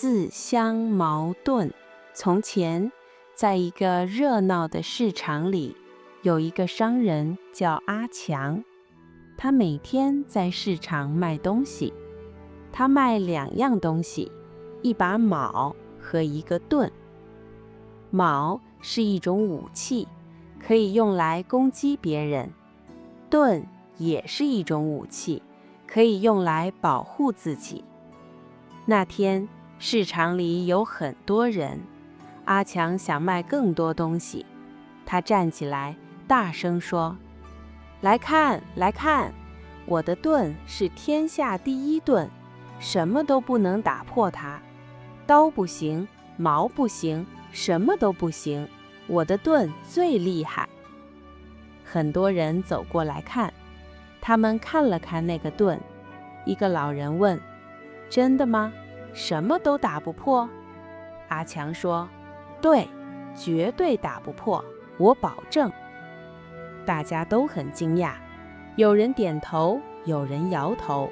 自相矛盾。从前，在一个热闹的市场里，有一个商人叫阿强，他每天在市场卖东西。他卖2样东西，一把矛和一个盾。矛是一种武器，可以用来攻击别人；盾也是一种武器，可以用来保护自己。那天，市场里有很多人，阿强想卖更多东西。他站起来，大声说：“来看，来看，我的盾是天下第一盾，什么都不能打破它。刀不行，矛不行，什么都不行，我的盾最厉害。”很多人走过来看，他们看了看那个盾。一个老人问：“真的吗？什么都打不破？”阿强说：“对，绝对打不破，我保证。”大家都很惊讶，有人点头，有人摇头。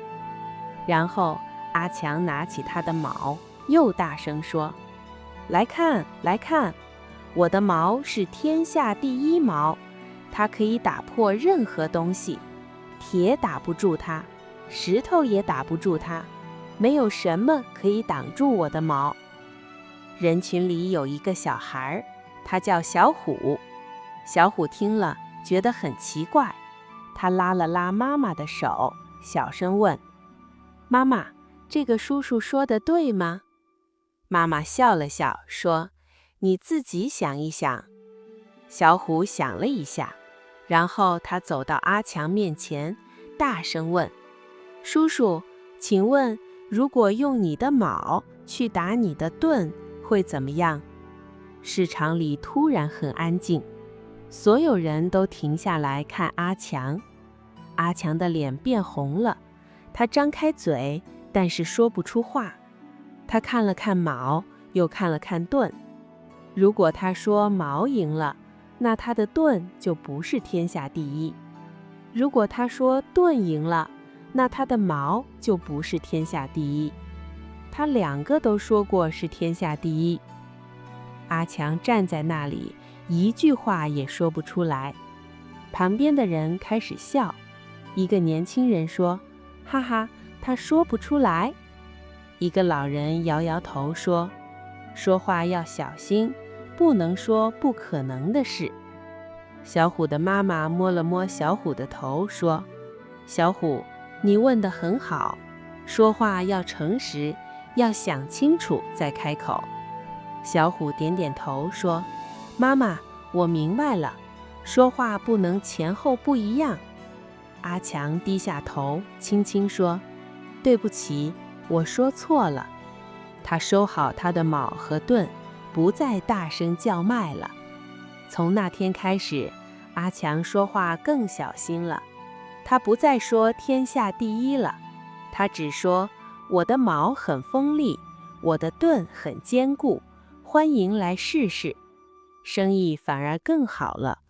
然后阿强拿起他的矛，又大声说：“来看，来看，我的矛是天下第一矛，它可以打破任何东西，铁打不住它，石头也打不住它，没有什么可以挡住我的矛。”人群里有一个小孩，他叫小虎。小虎听了，觉得很奇怪，他拉了拉妈妈的手，小声问：“妈妈，这个叔叔说的对吗？”妈妈笑了笑，说：“你自己想一想。”小虎想了一下，然后他走到阿强面前，大声问：“叔叔，请问，如果用你的矛去打你的盾，会怎么样？”市场里突然很安静，所有人都停下来看阿强。阿强的脸变红了，他张开嘴，但是说不出话。他看了看矛，又看了看盾。如果他说矛赢了，那他的盾就不是天下第一；如果他说盾赢了，那他的矛就不是天下第一。他2个都说过是天下第一。阿强站在那里，一句话也说不出来。旁边的人开始笑。一个年轻人说：“哈哈，他说不出来。”一个老人摇摇头说：“说话要小心，不能说不可能的事。”小虎的妈妈摸了摸小虎的头，说：“小虎，你问得很好，说话要诚实，要想清楚再开口。”小虎点点头说：“妈妈，我明白了，说话不能前后不一样。”阿强低下头，轻轻说：“对不起，我说错了。”他收好他的矛和盾，不再大声叫卖了。从那天开始，阿强说话更小心了。他不再说天下第一了，他只说：“我的矛很锋利，我的盾很坚固，欢迎来试试。”生意反而更好了。